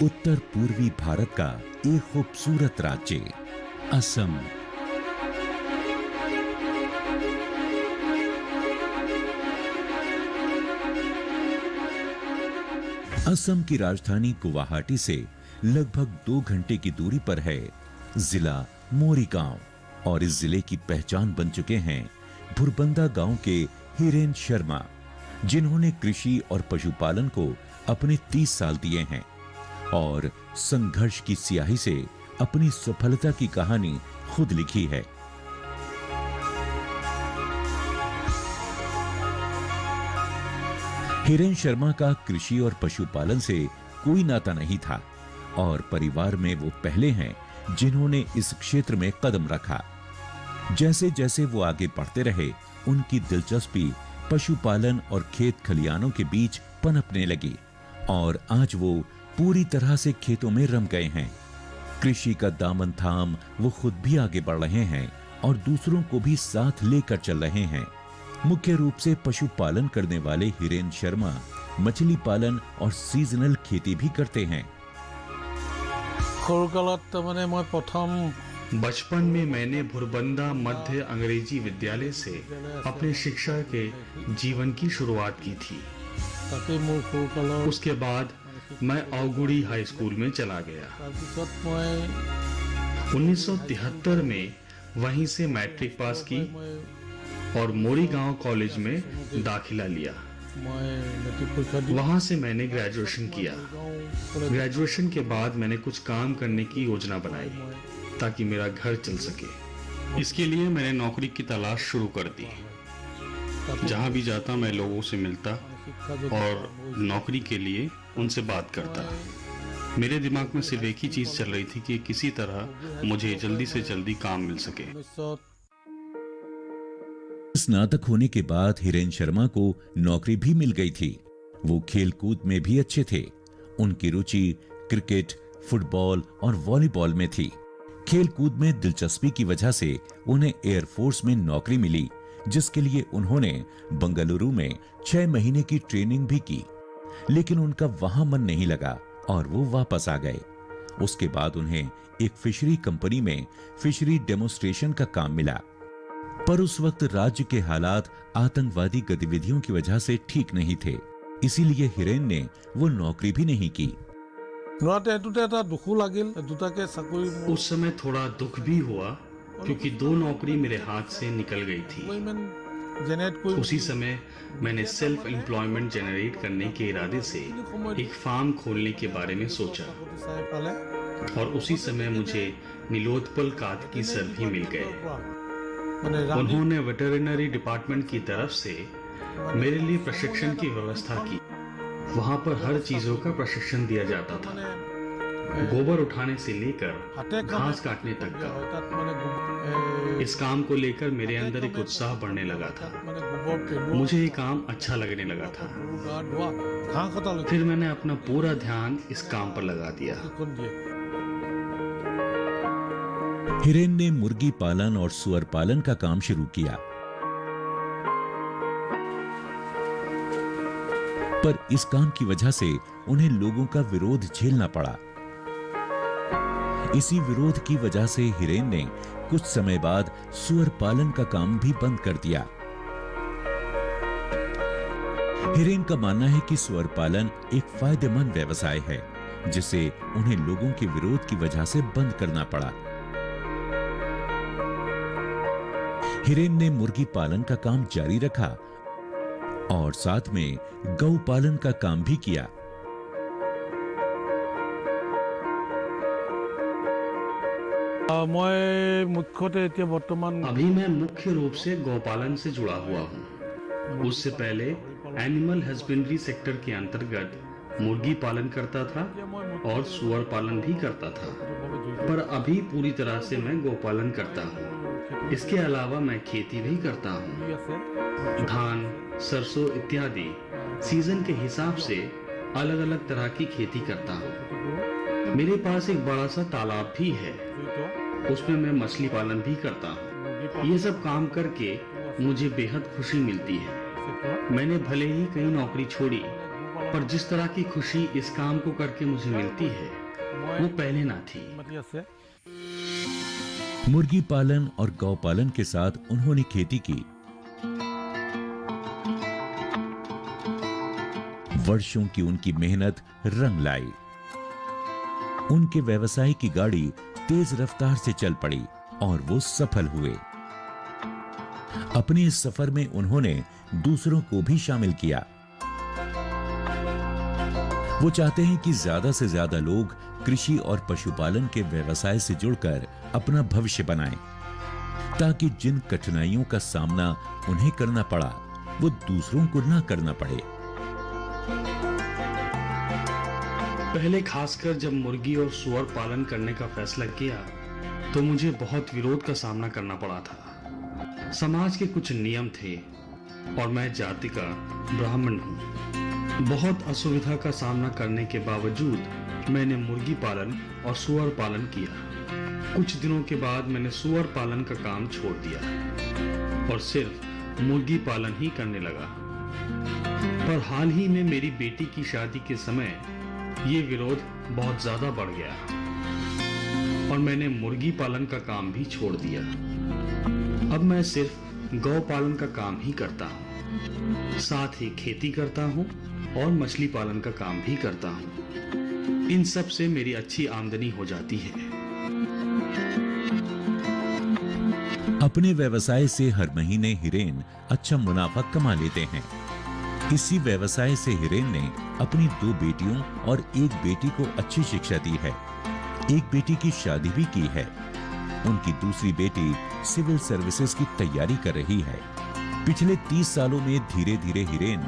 उत्तर पूर्वी भारत का एक खूबसूरत राज्य असम। असम की राजधानी गुवाहाटी से लगभग 2 घंटे की दूरी पर है जिला मोरीगांव और इस जिले की पहचान बन चुके हैं भुरबंदा गांव के हिरेन शर्मा, जिन्होंने कृषि और पशुपालन को अपने 30 साल दिए हैं और संघर्ष की स्याही से अपनी सफलता की कहानी खुद लिखी है। हिरेन शर्मा का कृषि और पशुपालन से कोई नाता नहीं था और परिवार में वो पहले हैं जिन्होंने इस क्षेत्र में कदम रखा। जैसे जैसे वो आगे बढ़ते रहे, उनकी दिलचस्पी पशुपालन और खेत खलियानों के बीच पनपने लगी और आज वो पूरी तरह से खेतों में रम गए हैं। कृषि का दामन थाम वो खुद भी आगे बढ़ रहे हैं और दूसरों को भी साथ लेकर चल रहे हैं। मुख्य रूप से पशुपालन करने वाले हिरेन शर्मा मछली पालन और सीजनल खेती भी करते हैं। बचपन में मैंने भुरबंदा मध्य अंग्रेजी विद्यालय से अपने शिक्षा के जीवन की शुरुआत की थी। उसके बाद मैं औगुड़ी हाई स्कूल में चला गया। 1973 में वहीं से मैट्रिक पास की और मोरीगांव कॉलेज में दाखिला लिया। वहां से मैंने ग्रेजुएशन किया। ग्रेजुएशन के बाद मैंने कुछ काम करने की योजना बनाई ताकि मेरा घर चल सके। इसके लिए मैंने नौकरी की तलाश शुरू कर दी। जहां भी जाता मैं लोगों से मिलता और नौकरी के लिए उनसे बात करता। मेरे दिमाग में सिर्फ एक ही चीज चल रही थी कि किसी तरह मुझे जल्दी से जल्दी काम मिल सके। स्नातक होने के बाद हिरेन शर्मा को नौकरी भी मिल गई थी। वो खेल कूद में भी अच्छे थे। उनकी रुचि क्रिकेट, फुटबॉल और वॉलीबॉल में थी। खेल कूद में दिलचस्पी की वजह से उन्हें एयरफोर्स में नौकरी मिली, जिसके लिए उन्होंने बंगलुरु में 6 महीने की ट्रेनिंग भी की, लेकिन उनका वहां मन नहीं लगा और वो वापस आ गए। उसके बाद उन्हें एक फिशरी कंपनी में फिशरी डेमोन्स्ट्रेशन का काम मिला, पर उस वक्त राज्य के हालात आतंकवादी गतिविधियों की वजह से ठीक नहीं थे, इसीलिए हिरेन ने वो नौकरी भी नहीं की। उस समय थोड़ा दुख भी हुआ क्योंकि 2 नौकरी मेरे हाथ से निकल गई थी। उसी समय मैंने सेल्फ एम्प्लॉयमेंट जनरेट करने के इरादे से एक फार्म खोलने के बारे में सोचा और उसी समय मुझे नीलोत्पल कार्तिकी सर भी मिल गए। उन्होंने वेटरिनरी डिपार्टमेंट की तरफ से मेरे लिए प्रशिक्षण की व्यवस्था की। वहां पर हर चीजों का प्रशिक्षण दिया जाता था, गोबर उठाने से लेकर घास काटने तक का। इस काम को लेकर मेरे अंदर एक उत्साह बढ़ने लगा था। मुझे ये काम अच्छा लगने लगा था। फिर मैंने अपना पूरा ध्यान इस काम पर लगा दिया। हिरेन ने मुर्गी पालन और सुअर पालन का काम शुरू किया, पर इस काम की वजह से उन्हें लोगों का विरोध झेलना पड़ा। इसी विरोध की वजह से हिरेन ने कुछ समय बाद सुअर पालन का काम भी बंद कर दिया। हिरेन का मानना है कि सुअर पालन एक फायदेमंद व्यवसाय है, जिसे उन्हें लोगों के विरोध की वजह से बंद करना पड़ा। हिरेन ने मुर्गी पालन का काम जारी रखा और साथ में गौ पालन का काम भी किया। अभी मैं मुख्य रूप से गौपालन से जुड़ा हुआ हूँ। उससे पहले एनिमल हस्बेंड्री सेक्टर के अंतर्गत मुर्गी पालन करता था और सुअर पालन भी करता था, पर अभी पूरी तरह से मैं गौपालन करता हूँ। इसके अलावा मैं खेती भी करता हूँ। धान, सरसों इत्यादि सीजन के हिसाब से अलग अलग तरह की खेती करता हूँ। मेरे पास एक बड़ा सा तालाब भी है, उसमें मैं मछली पालन भी करता हूँ। ये सब काम करके मुझे बेहद खुशी मिलती है। मैंने भले ही कई नौकरी छोड़ी, पर जिस तरह की खुशी इस काम को करके मुझे मिलती है वो पहले ना थी। मुर्गी पालन और गौ पालन के साथ उन्होंने खेती की। वर्षों की उनकी मेहनत रंग लाई। उनके व्यवसाय की गाड़ी तेज रफ्तार से चल पड़ी और वो सफल हुए। अपने इस सफर में उन्होंने दूसरों को भी शामिल किया। वो चाहते हैं कि ज्यादा से ज्यादा लोग कृषि और पशुपालन के व्यवसाय से जुड़कर अपना भविष्य बनाएं, ताकि जिन कठिनाइयों का सामना उन्हें करना पड़ा वो दूसरों को ना करना पड़े। पहले खासकर जब मुर्गी और सुअर पालन करने का फैसला किया तो मुझे बहुत विरोध का सामना करना पड़ा था। समाज के कुछ नियम थे और मैं जाति का ब्राह्मण हूँ। बहुत असुविधा का सामना करने के बावजूद मैंने मुर्गी पालन और सुअर पालन किया। कुछ दिनों के बाद मैंने सुअर पालन का काम छोड़ दिया और सिर्फ मुर्गी पालन ही करने लगा। पर हाल ही में मेरी बेटी की शादी के समय ये विरोध बहुत ज्यादा बढ़ गया और मैंने मुर्गी पालन का काम भी छोड़ दिया। अब मैं सिर्फ गौ पालन का काम ही करता हूँ, साथ ही खेती करता हूँ और मछली पालन का काम भी करता हूँ। इन सब से मेरी अच्छी आमदनी हो जाती है। अपने व्यवसाय से हर महीने हिरेन अच्छा मुनाफा कमा लेते हैं। इसी व्यवसाय से हिरेन ने अपनी 2 बेटियों और 1 बेटी को अच्छी शिक्षा दी है। 1 बेटी की शादी भी की है। उनकी दूसरी बेटी सिविल सर्विसेज की तैयारी कर रही है। पिछले 30 सालों में धीरे धीरे हिरेन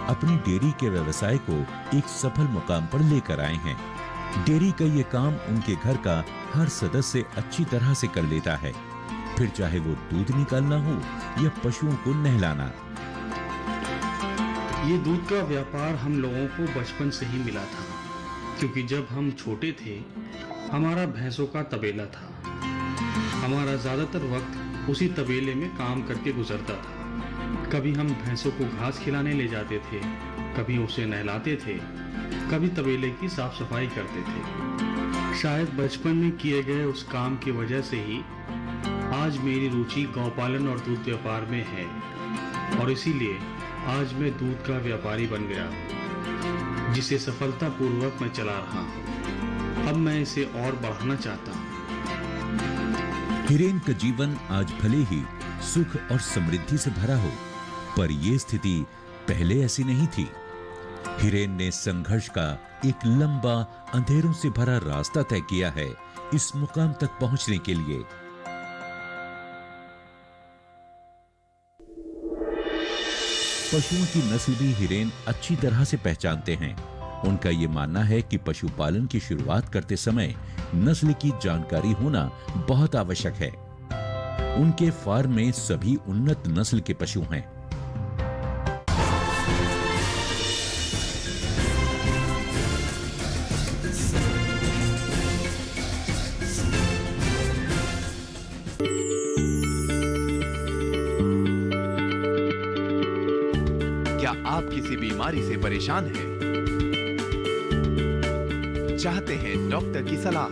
अपनी डेयरी के व्यवसाय को एक सफल मुकाम पर लेकर आए हैं। डेयरी का ये काम उनके घर का हर सदस्य अच्छी तरह से कर लेता है, फिर चाहे वो दूध निकालना हो या पशुओं को नहलाना। ये दूध का व्यापार हम लोगों को बचपन से ही मिला था, क्योंकि जब हम छोटे थे हमारा भैंसों का तबेला था। हमारा ज्यादातर वक्त उसी तबेले में काम करके गुजरता था। कभी हम भैंसों को घास खिलाने ले जाते थे, कभी उसे नहलाते थे, कभी तबेले की साफ सफाई करते थे। शायद बचपन में किए गए उस काम की वजह से ही आज मेरी रुचि गौपालन और दूध व्यापार में है और इसीलिए आज मैं दूध का व्यापारी बन गया हूँ, जिसे सफलतापूर्वक मैं चला रहा हूँ। अब मैं इसे और बढ़ाना चाहता हूँ। हिरेन का जीवन आज भले ही सुख और समृद्धि से भरा हो, पर यह स्थिति पहले ऐसी नहीं थी। हिरेन ने संघर्ष का एक लंबा अंधेरों से भरा रास्ता तय किया है इस मुकाम तक पहुंचने के लिए। पशुओं की नस्ल भी हिरेन अच्छी तरह से पहचानते हैं। उनका यह मानना है कि पशुपालन की शुरुआत करते समय नस्ल की जानकारी होना बहुत आवश्यक है। उनके फार्म में सभी उन्नत नस्ल के पशु हैं। क्या आप किसी बीमारी से परेशान हैं? चाहते हैं डॉक्टर की सलाह?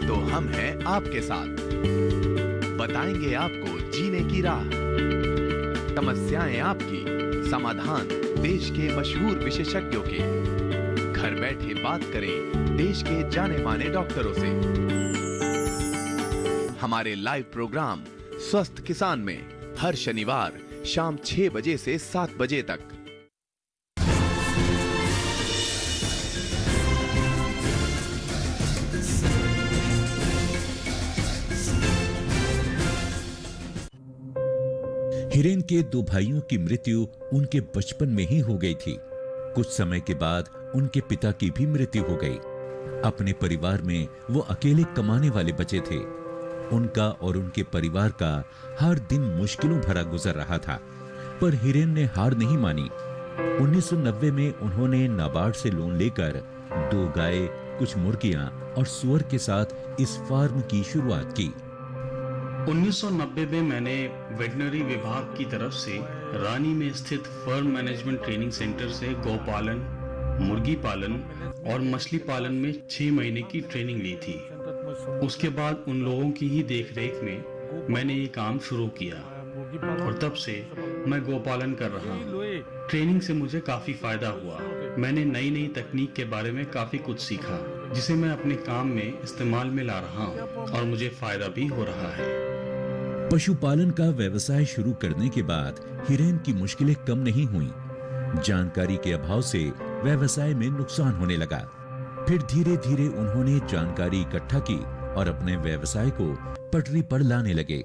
तो हम हैं आपके साथ। बताएंगे आपको जीने की राह। समस्याएं आपकी, समाधान देश के मशहूर विशेषज्ञों के। घर बैठे बात करें देश के जाने माने डॉक्टरों से। हमारे लाइव प्रोग्राम स्वस्थ किसान में हर शनिवार शाम 6 बजे से 7 बजे तक। हिरेन के 2 भाइयों की मृत्यु उनके बचपन में ही हो गई थी। कुछ समय के बाद उनके पिता की भी मृत्यु हो गई। अपने परिवार में वो अकेले कमाने वाले बचे थे। उनका और उनके परिवार का हर दिन मुश्किलों भरा गुजर रहा था, पर हिरेन ने हार नहीं मानी। 1990 में उन्होंने नाबार्ड से लोन लेकर 2 गाय, कुछ मुर्गियां और सुअर के साथ इस फार्म की शुरुआत की। 1990 में मैंने वेटनरी विभाग की तरफ से रानी में स्थित फर्म मैनेजमेंट ट्रेनिंग सेंटर से गौपालन, मुर्गी पालन और मछली पालन में 6 महीने की ट्रेनिंग ली थी। उसके बाद उन लोगों की ही देखरेख में मैंने ये काम शुरू किया और तब से मैं गौपालन कर रहा हूँ। ट्रेनिंग से मुझे काफी फायदा हुआ। मैंने नई नई तकनीक के बारे में काफी कुछ सीखा जिसे मैं अपने काम में इस्तेमाल में ला रहा हूँ और मुझे फायदा भी हो रहा है। पशुपालन का व्यवसाय शुरू करने के बाद हिरेन की मुश्किलें कम नहीं हुई। जानकारी के अभाव से व्यवसाय में नुकसान होने लगा। फिर धीरे धीरे उन्होंने जानकारी इकट्ठा की और अपने व्यवसाय को पटरी पर लाने लगे।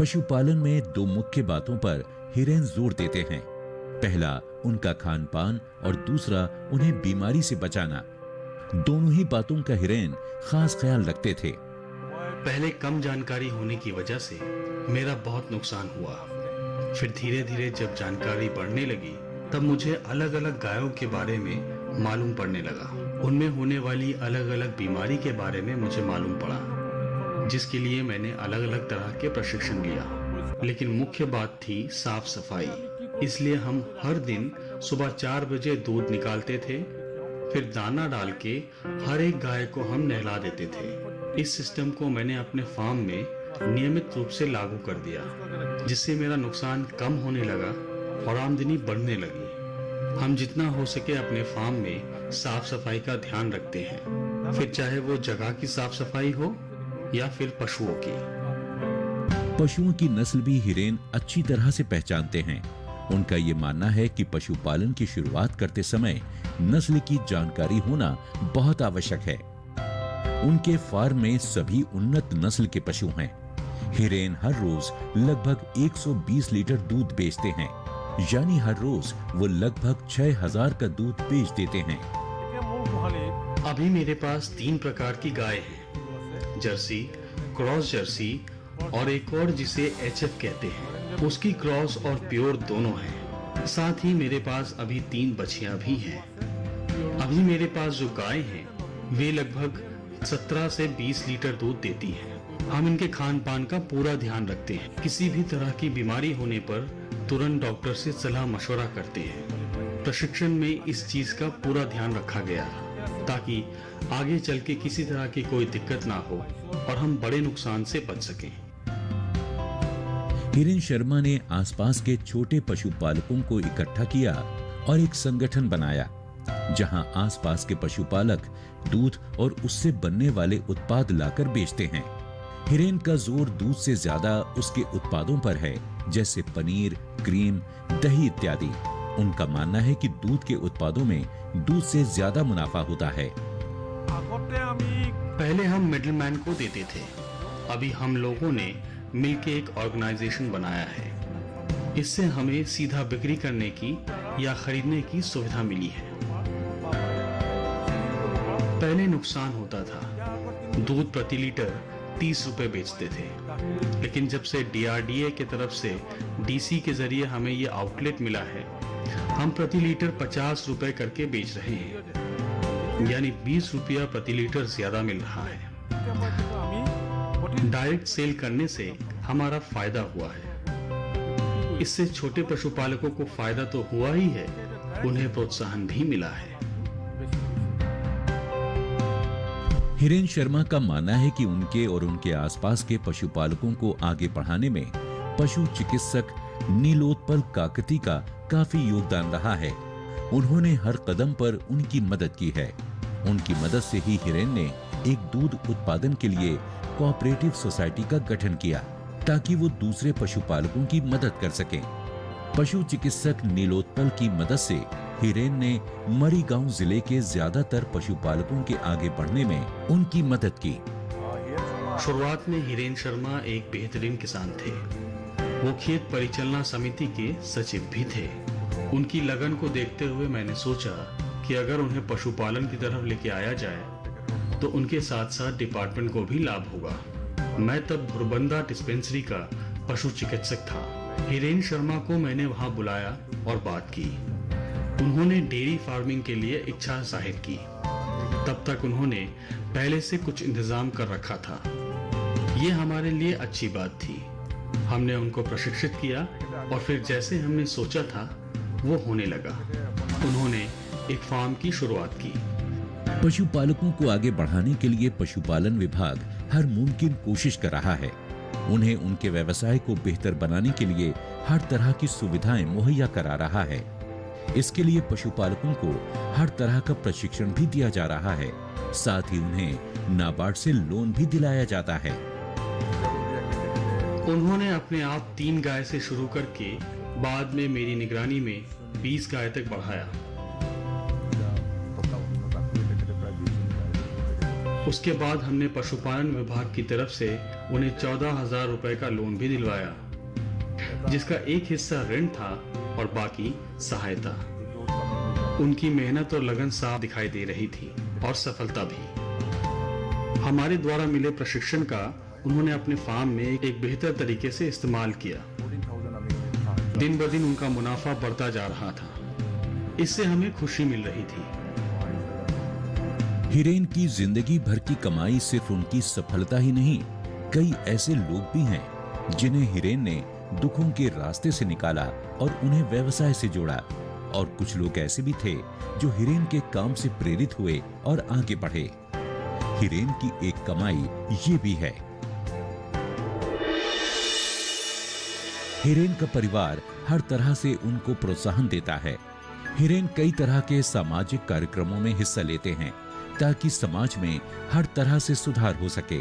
पशुपालन में 2 मुख्य बातों पर हिरेन जोर देते हैं। पहला उनका खान पान और दूसरा उन्हें बीमारी से बचाना। दोनों ही बातों का हिरेन खास ख्याल रखते थे। पहले कम जानकारी होने की वजह से मेरा बहुत नुकसान हुआ। फिर धीरे धीरे जब जानकारी बढ़ने लगी तब मुझे अलग अलग गायों के बारे में मालूम पड़ने लगा। उनमें होने वाली अलग अलग बीमारी के बारे में मुझे मालूम पड़ा, जिसके लिए मैंने अलग अलग तरह के प्रशिक्षण लिया। लेकिन मुख्य बात थी साफ सफाई। इसलिए हम हर दिन सुबह 4 बजे दूध निकालते थे, फिर दाना डाल के हर एक गाय को हम नहला देते थे। इस सिस्टम को मैंने अपने फार्म में नियमित रूप से लागू कर दिया, जिससे मेरा नुकसान कम होने लगा और आमदनी बढ़ने लगी। हम जितना हो सके अपने फार्म में साफ सफाई का ध्यान रखते हैं, फिर चाहे वो जगह की साफ सफाई हो या फिर पशुओं की। पशुओं की नस्ल भी हिरेन अच्छी तरह से पहचानते हैं। उनका ये मानना है कि पशुपालन की शुरुआत करते समय नस्ल की जानकारी होना बहुत आवश्यक है। उनके फार्म में सभी उन्नत नस्ल के पशु हैं। हिरेन हर रोज लगभग 120 लीटर दूध बेचते हैं, यानी हर रोज वो लगभग 6000 का दूध बेच देते हैं। अभी मेरे पास 3 प्रकार की गाय हैं, जर्सी, क्रॉस जर्सी और एक और जिसे HF कहते हैं। उसकी क्रॉस और प्योर दोनों हैं। साथ ही मेरे पास अभी 3 बछियां भी हैं। अभी मेरे पास जो गाय हैं वे लगभग 17 से 20 लीटर दूध देती हैं। हम इनके खान पान का पूरा ध्यान रखते हैं। किसी भी तरह की बीमारी होने पर तुरंत डॉक्टर से सलाह मशवरा करते हैं। प्रशिक्षण में इस चीज का पूरा ध्यान रखा गया ताकि आगे चल के किसी तरह की कोई दिक्कत ना हो और हम बड़े नुकसान से बच सकें। हिरेन शर्मा ने आसपास के छोटे पशुपालकों को इकट्ठा किया और एक संगठन बनाया, जहां आसपास के पशुपालक दूध और उससे बनने वाले उत्पाद लाकर बेचते हैं। हिरेन का जोर दूध से ज्यादा उसके उत्पादों पर है, जैसे पनीर, क्रीम, दही इत्यादि। उनका मानना है कि दूध के उत्पादों में दूध से ज्यादा मुनाफा होता है। पहले हम मिडलमैन को देते थे, अभी हम लोगों ने मिलकर एक ऑर्गेनाइजेशन बनाया है। इससे हमें सीधा बिक्री करने की या खरीदने की सुविधा मिली है। पहले नुकसान होता था। दूध प्रति लीटर 30 रुपए बेचते थे, लेकिन जब से DRDA के तरफ से DC के जरिए हमें ये आउटलेट मिला है, हम प्रति लीटर 50 रुपए करके बेच रहे हैं, यानी 20 रुपया प्रति लीटर ज्यादा मिल रहा है। डायरेक्ट सेल करने से हमारा फायदा हुआ है। इससे छोटे पशुपालकों को फायदा तो हुआ ही है, उन्हें प्रोत्साहन भी मिला है। हिरेन शर्मा का मानना है कि उनके और उनके आसपास के पशुपालकों को आगे बढ़ाने में पशु चिकित्सक नीलोत्पल काकती का काफी योगदान रहा है। उन्होंने हर कदम पर उनकी मदद की है। उनकी मदद से ही हिरेन ने एक दूध उत्पादन के लिए कोऑपरेटिव सोसाइटी का गठन किया, ताकि वो दूसरे पशुपालकों की मदद कर सकें। पशु चिकित्सक नीलोत्पल की मदद से हिरेन ने मरीगांव जिले के ज्यादातर पशुपालकों के आगे बढ़ने में उनकी मदद की। शुरुआत में हिरेन शर्मा एक बेहतरीन किसान थे। वो खेत परिचालना समिति के सचिव भी थे। उनकी लगन को देखते हुए मैंने सोचा कि अगर उन्हें पशुपालन की तरफ लेके आया जाए तो उनके साथ साथ डिपार्टमेंट को भी लाभ होगा। मैं तब भुरबंदा डिस्पेंसरी का पशु चिकित्सक था। हिरेन शर्मा को मैंने वहां बुलाया और बात की। उन्होंने डेयरी फार्मिंग के लिए इच्छा जाहिर की। तब तक उन्होंने पहले से कुछ इंतजाम कर रखा था। ये हमारे लिए अच्छी बात थी। हमने उनको प्रशिक्षित किया और फिर जैसे हमने सोचा था वो होने लगा। उन्होंने एक फार्म की शुरुआत की। पशुपालकों को आगे बढ़ाने के लिए पशुपालन विभाग हर मुमकिन कोशिश कर रहा है। उन्हें उनके व्यवसाय को बेहतर बनाने के लिए हर तरह की सुविधाएं मुहैया करा रहा है। इसके लिए पशुपालकों को हर तरह का प्रशिक्षण भी दिया जा रहा है। साथ ही उन्हें नाबार्ड से लोन भी दिलाया जाता है। उन्होंने अपने आप 3 गाय से शुरू करके बाद में मेरी निगरानी में 20 गाय तक बढ़ाया। उसके बाद हमने पशुपालन विभाग की तरफ से उन्हें 14,000 रुपए का लोन भी दिलवाया, जिसका एक हिस्सा ऋण था और बाकी सहायता। उनकी मेहनत और लगन साफ दिखाई दे रही थी और सफलता भी। हमारे द्वारा मिले प्रशिक्षण का उन्होंने अपने फार्म में एक बेहतर तरीके से इस्तेमाल किया। दिन ब दिन उनका मुनाफा बढ़ता जा रहा था। इससे हमें खुशी मिल रही थी। हिरेन की जिंदगी भर की कमाई सिर्फ उनकी सफलता ही नहीं, कई ऐसे लोग भी हैं जिन्हें हिरेन ने दुखों के रास्ते से निकाला और उन्हें व्यवसाय से जोड़ा। और कुछ लोग ऐसे भी थे जो हिरेन के काम से प्रेरित हुए और आगे बढ़े। हिरेन की एक कमाई ये भी है। हिरेन का परिवार हर तरह से उनको प्रोत्साहन देता है। हिरेन कई तरह के सामाजिक कार्यक्रमों में हिस्सा लेते हैं ताकि समाज में हर तरह से सुधार हो सके।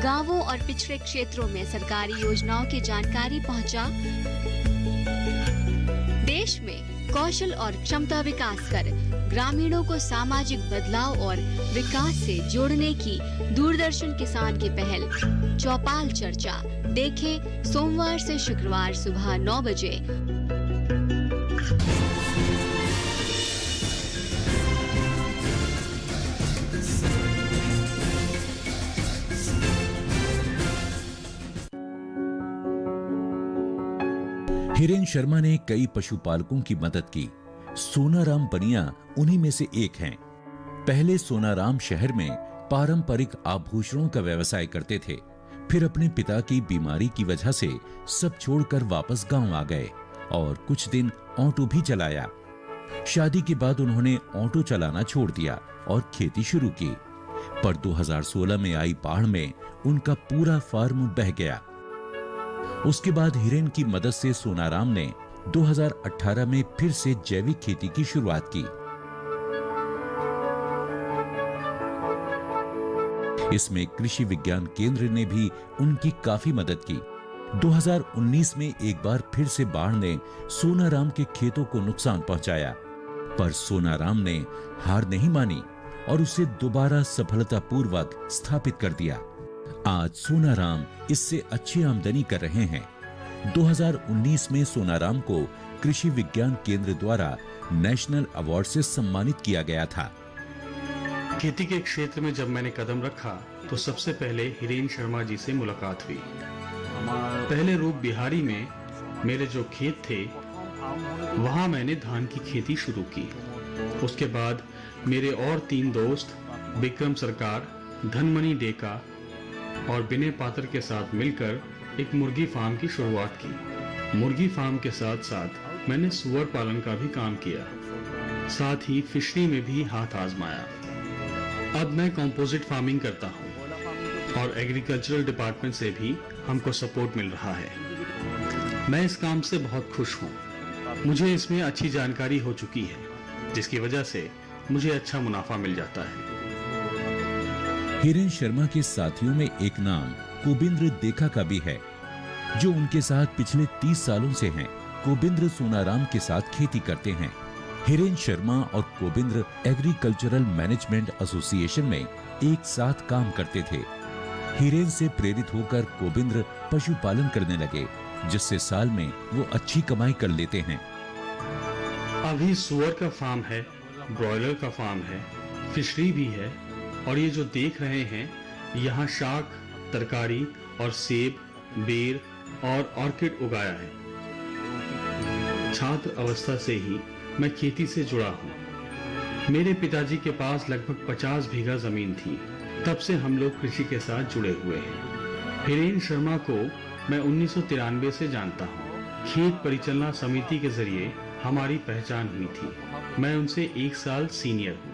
गांवों और पिछड़े क्षेत्रों में सरकारी योजनाओं की जानकारी पहुंचा। देश में कौशल और क्षमता विकास कर ग्रामीणों को सामाजिक बदलाव और विकास से जोड़ने की दूरदर्शन किसान की पहल चौपाल चर्चा देखें सोमवार से शुक्रवार सुबह 9 बजे। हिरेन शर्मा ने कई पशुपालकों की मदद की। सोनाराम बनिया उन्हीं में से एक हैं। पहले सोनाराम शहर में पारंपरिक आभूषणों का व्यवसाय करते थे। फिर अपने पिता की बीमारी की वजह से सब छोड़कर वापस गांव आ गए और कुछ दिन ऑटो भी चलाया। शादी के बाद उन्होंने ऑटो चलाना छोड़ दिया और खेती शुरू की। पर 2016 में आई बाढ़ में उनका पूरा फार्म बह गया। उसके बाद हिरेन की मदद से सोनाराम ने 2018 में फिर से जैविक खेती की शुरुआत की। इसमें कृषि विज्ञान केंद्र ने भी उनकी काफी मदद की। 2019 में एक बार फिर से बाढ़ ने सोनाराम के खेतों को नुकसान पहुंचाया, पर सोनाराम ने हार नहीं मानी और उसे दोबारा सफलतापूर्वक स्थापित कर दिया। आज सोनाराम इससे अच्छी आमदनी कर रहे हैं। 2019 में सोनाराम को कृषि विज्ञान केंद्र द्वारा नेशनल अवार्ड से सम्मानित किया गया था। खेती के क्षेत्र में जब मैंने कदम रखा तो सबसे पहले हिरेन शर्मा जी से मुलाकात हुई। पहले रूप बिहारी में मेरे जो खेत थे वहां मैंने धान की खेती शुरू की। उसके बाद मेरे और 3 दोस्त विक्रम सरकार, धनमणि डेका और विनय पात्र के साथ मिलकर एक मुर्गी फार्म की शुरुआत की। मुर्गी फार्म के साथ साथ मैंने सुअर पालन का भी काम किया। साथ ही फिशरी में भी हाथ आजमाया। अब मैं कंपोजिट फार्मिंग करता हूँ और एग्रीकल्चरल डिपार्टमेंट से भी हमको सपोर्ट मिल रहा है। मैं इस काम से बहुत खुश हूँ। मुझे इसमें अच्छी जानकारी हो चुकी है, जिसकी वजह से मुझे अच्छा मुनाफा मिल जाता है। हिरेन शर्मा के साथियों में एक नाम कोबिंद्र देखा का भी है, जो उनके साथ पिछले 30 सालों से हैं। कोबिंद्र सोनाराम के साथ खेती करते हैं। हिरेन शर्मा और कोबिंद्र एग्रीकल्चरल मैनेजमेंट एसोसिएशन में एक साथ काम करते थे। हिरेन से प्रेरित होकर कोबिंद्र पशुपालन करने लगे, जिससे साल में वो अच्छी कमाई कर लेते हैं। अभी सुअर का फार्म है, ब्रॉयलर का फार्म है, फिशरी भी है और ये जो देख रहे हैं यहाँ शाक तरकारी और सेब, बेर और ऑर्किड उगाया है। छात्र अवस्था से ही मैं खेती से जुड़ा हूँ। मेरे पिताजी के पास लगभग 50 बीघा जमीन थी। तब से हम लोग कृषि के साथ जुड़े हुए हैं। हिरेन शर्मा को मैं 1993 से जानता हूँ। खेत परिचालना समिति के जरिए हमारी पहचान हुई थी। मैं उनसे 1 साल सीनियर हूँ।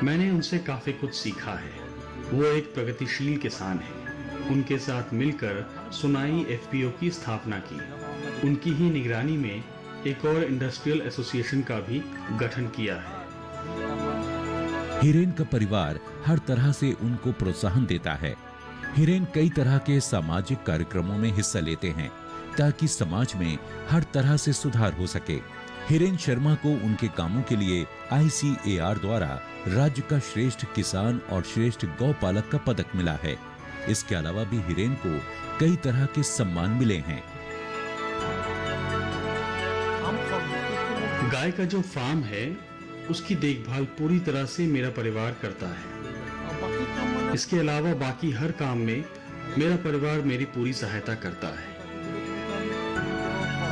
मैंने उनसे काफी कुछ सीखा है। वो एक प्रगतिशील किसान है। उनके साथ मिलकर सुनाई एफपीओ की स्थापना की। उनकी ही निगरानी में एक और इंडस्ट्रियल एसोसिएशन का भी गठन किया है। हिरेन का परिवार हर तरह से उनको प्रोत्साहन देता है। हिरेन कई तरह के सामाजिक कार्यक्रमों में हिस्सा लेते हैं ताकि समाज में हर तरह से सुधार हो सके। हिरेन शर्मा को उनके कामों के लिए ICAR द्वारा राज्य का श्रेष्ठ किसान और श्रेष्ठ गौपालक का पदक मिला है। इसके अलावा भी हिरेन को कई तरह के सम्मान मिले हैं। गाय का जो फार्म है उसकी देखभाल पूरी तरह से मेरा परिवार करता है। इसके अलावा बाकी हर काम में मेरा परिवार मेरी पूरी सहायता करता है।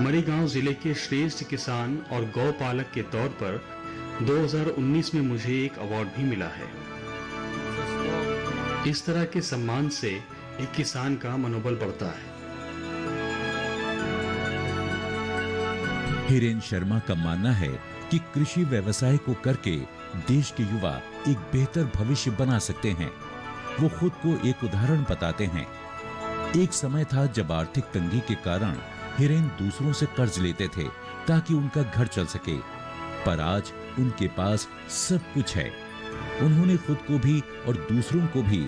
मरीगांव जिले के श्रेष्ठ किसान और गौपालक के तौर पर 2019 में मुझे एक अवार्ड भी मिला है। इस तरह के सम्मान से एक किसान का मनोबल बढ़ता है। हिरेन शर्मा का मानना है कि कृषि व्यवसाय को करके देश के युवा एक बेहतर भविष्य बना सकते हैं। वो खुद को एक उदाहरण बताते हैं। एक समय था जब आर्थिक तंगी के कारण हिरेन दूसरों से कर्ज लेते थे ताकि उनका घर चल सके, पर आज उनके पास सब कुछ है। उन्होंने खुद को भी और दूसरों को भी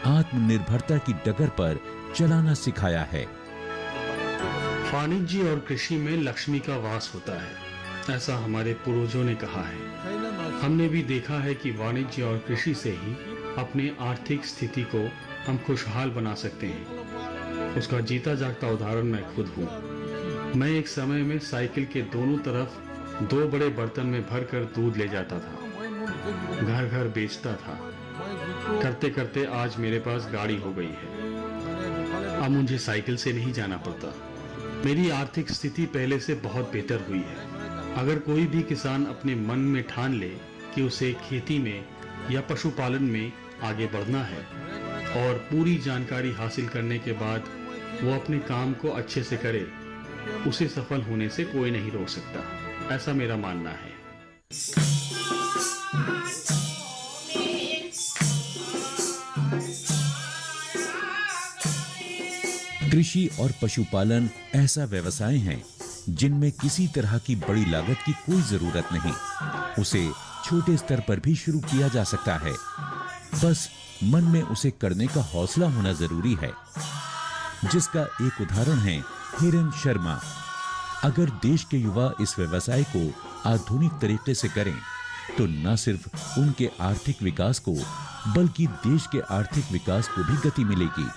आत्मनिर्भरता की डगर पर चलाना सिखाया है। वाणिज्य और कृषि में लक्ष्मी का वास होता है, ऐसा हमारे पूर्वजों ने कहा है। हमने भी देखा है कि वाणिज्य और कृषि से ही अपने आर्थिक स्थिति को हम खुशहाल बना सकते हैं। उसका जीता जागता उदाहरण मैं खुद हूँ। मैं एक समय में साइकिल के दोनों तरफ 2 बड़े बर्तन में भरकर दूध ले जाता था, घर घर बेचता था। करते करते आज मेरे पास गाड़ी हो गई है। अब मुझे साइकिल से नहीं जाना पड़ता। मेरी आर्थिक स्थिति पहले से बहुत बेहतर हुई है। अगर कोई भी किसान अपने मन में ठान ले कि उसे खेती में या पशुपालन में आगे बढ़ना है और पूरी जानकारी हासिल करने के बाद वो अपने काम को अच्छे से करे, उसे सफल होने से कोई नहीं रोक सकता, ऐसा मेरा मानना है। कृषि और पशुपालन ऐसा व्यवसाय है जिनमें किसी तरह की बड़ी लागत की कोई जरूरत नहीं। उसे छोटे स्तर पर भी शुरू किया जा सकता है, बस मन में उसे करने का हौसला होना जरूरी है, जिसका एक उदाहरण है हिरेन शर्मा। अगर देश के युवा इस व्यवसाय को आधुनिक तरीके से करें तो न सिर्फ उनके आर्थिक विकास को बल्कि देश के आर्थिक विकास को भी गति मिलेगी।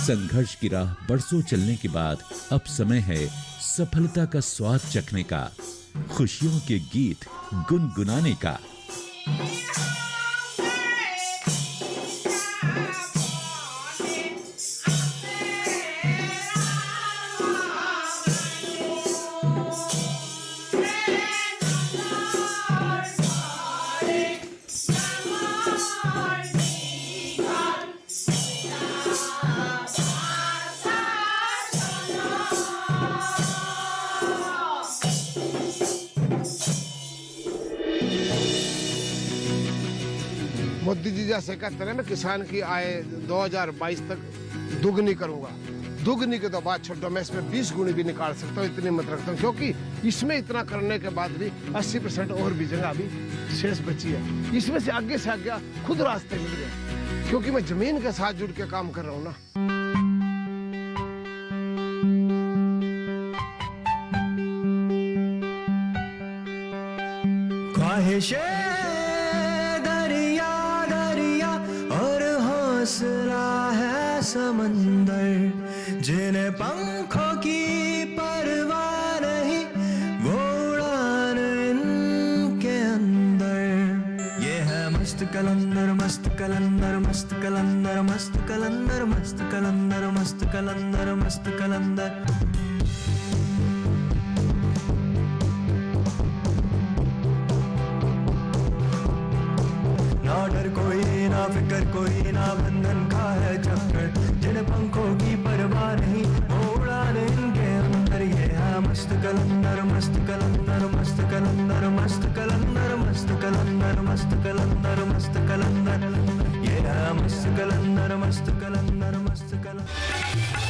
संघर्ष की राह बरसों चलने के बाद अब समय है सफलता का स्वाद चखने का, खुशियों के गीत गुनगुनाने का। मोदी जी जैसे कहते हैं मैं किसान की आय 2022 तक दुगनी करूंगा। दुगनी के तो बात छोड़ो, मैं इसमें 20 गुनी भी निकाल सकता हूँ, इतनी मत रखता हूँ, क्योंकि इसमें इतना करने के बाद भी 80% और भी जगह अभी शेष बची है। इसमें से आगे खुद रास्ते मिल गए, क्योंकि मैं जमीन के साथ जुड़ के काम कर रहा हूँ ना। दरिया दरिया और हौसला है समंदर, जिन्हें पंखों की परवाह नहीं, वो उड़ान इनके अंदर। ये है मस्त कलंदर, मस्त कलंदर, मस्त कलंदर, मस्त कलंदर, मस्त कलंदर, मस्त कलंदर, मस्त कलंदर। ना डर कोई, ना फिक्र कोई, ना बंधन का है चक्कर, जिन्हें पंखों की परवाह नहीं, वो उड़ान इनके अंदर। ये है मस्त कलंदर, मस्त कलंदर, मस्त कलंदर, मस्त कलंदर, मस्त कलंदर, मस्त कलंदर, मस्त कलंदर। ये है मस्त कलंदर, मस्त कलंदर, मस्त कलंदर।